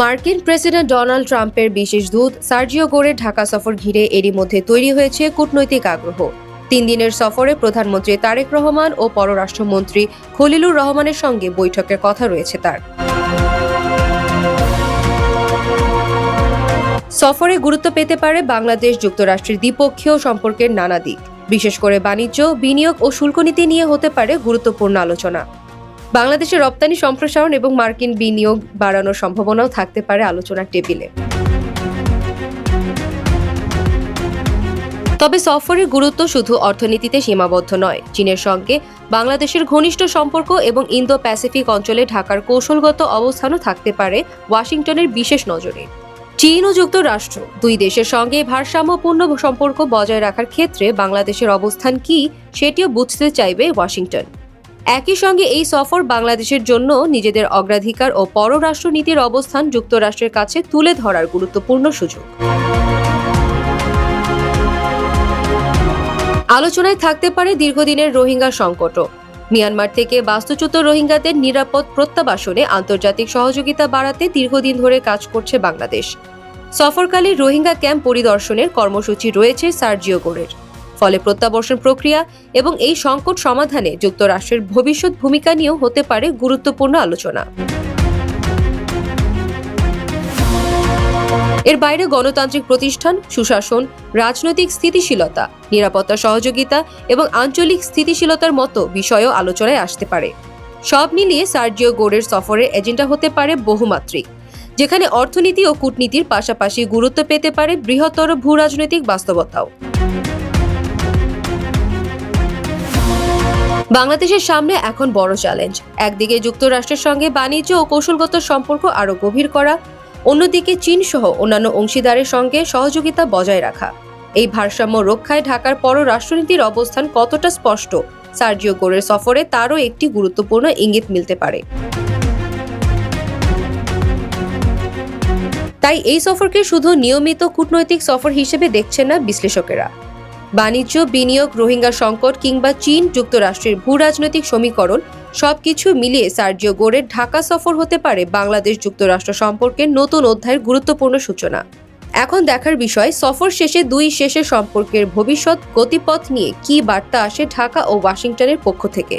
মার্কিন president Donald ট্রাম্পের বিশেষ দূত সার্জিও গোরের ঢাকা সফর ঘিরে এরই মধ্যে তৈরি হয়েছে কূটনৈতিক আগ্রহ। 3 দিনের সফরে প্রধানমন্ত্রী তারেক রহমান ও পররাষ্ট্রমন্ত্রী খলিলুর রহমানের সঙ্গে বৈঠকের কথা রয়েছে তার। সফরে গুরুত্ব পেতে পারে বাংলাদেশ যুক্তরাষ্ট্রের দ্বিপক্ষীয় সম্পর্কের নানা দিক, বিশেষ করে বাণিজ্য, বিনিয়োগ ও শুল্ক নীতি নিয়ে হতে পারে গুরুত্বপূর্ণ আলোচনা। বাংলাদেশের রপ্তানি সম্প্রসারণ এবং মার্কিন বিনিয়োগ বাড়ানোর সম্ভাবনাও থাকতে পারে আলোচনার টেবিলে। তবে সফরের গুরুত্ব শুধু অর্থনীতিতে সীমাবদ্ধ নয়। চীনের সঙ্গে বাংলাদেশের ঘনিষ্ঠ সম্পর্ক এবং ইন্দো প্যাসিফিক অঞ্চলে ঢাকার কৌশলগত অবস্থানও থাকতে পারে ওয়াশিংটনের বিশেষ নজরে। চীন ও যুক্তরাষ্ট্র দুই দেশের সঙ্গে ভারসাম্যপূর্ণ সম্পর্ক বজায় রাখার ক্ষেত্রে বাংলাদেশের অবস্থান কি সেটিও বুঝতে চাইবে ওয়াশিংটন। একই সঙ্গে এই সফর বাংলাদেশের জন্য নিজেদের অগ্রাধিকার ও পররাষ্ট্র নীতির অবস্থান যুক্তরাষ্ট্রের কাছে তুলে ধরার গুরুত্বপূর্ণ সুযোগ। আলোচনায় থাকতে পারে দীর্ঘদিনের রোহিঙ্গা সংকটও। মিয়ানমার থেকে বাস্তুচ্যুত রোহিঙ্গাদের নিরাপদ প্রত্যাবাসনে আন্তর্জাতিক সহযোগিতা বাড়াতে দীর্ঘদিন ধরে কাজ করছে বাংলাদেশ। সফরকালে রোহিঙ্গা ক্যাম্প পরিদর্শনের কর্মসূচি রয়েছে সার্জিও গোরের। ফলে প্রত্যাবর্তন প্রক্রিয়া এবং এই সংকট সমাধানে যুক্তরাষ্ট্রের ভবিষ্যৎ ভূমিকা নিয়েও হতে পারে গুরুত্বপূর্ণ আলোচনা। এর বাইরে গণতান্ত্রিক প্রতিষ্ঠান, সুশাসন, রাজনৈতিক স্থিতিশীলতা, নিরাপত্তা সহযোগিতা এবং আঞ্চলিক স্থিতিশীলতার মতো বিষয়ও আলোচনায় আসতে পারে। সব মিলিয়ে সার্জিও গোরের সফরের এজেন্ডা হতে পারে বহুমাত্রিক, যেখানে অর্থনীতি ও কূটনীতির পাশাপাশি গুরুত্ব পেতে পারে বৃহত্তর ভূরাজনৈতিক বাস্তবতাও। বাংলাদেশের সামনে এখন বড় চ্যালেঞ্জ। একদিকে যুক্তরাষ্ট্রের সঙ্গে বাণিজ্য ও কৌশলগত সম্পর্ক আরও গভীর করা, অন্যদিকে চীন সহ অন্যান্য অংশীদারের সঙ্গে সহযোগিতা বজায় রাখা। এই ভারসাম্য রক্ষায় ঢাকার পররাষ্ট্রনীতির অবস্থান কতটা স্পষ্ট সার্জিও গোরের সফরে তারও একটি গুরুত্বপূর্ণ ইঙ্গিত মিলতে পারে। তাই এই সফরকে শুধু নিয়মিত কূটনৈতিক সফর হিসেবে দেখছেন না বিশ্লেষকেরা। বাণিজ্য, বিনিয়োগ, রোহিঙ্গা সংকট কিংবা চীন যুক্তরাষ্ট্রের ভূরাজনৈতিক সমীকরণ সবকিছু মিলিয়ে সার্জিও গোরের ঢাকা সফর হতে পারে বাংলাদেশ যুক্তরাষ্ট্র সম্পর্কের নতুন অধ্যায়ের গুরুত্বপূর্ণ সূচনা। এখন দেখার বিষয়, সফর শেষে দুই দেশের সম্পর্কের ভবিষ্যৎ গতিপথ নিয়ে কী বার্তা আসে ঢাকা ও ওয়াশিংটনের পক্ষ থেকে।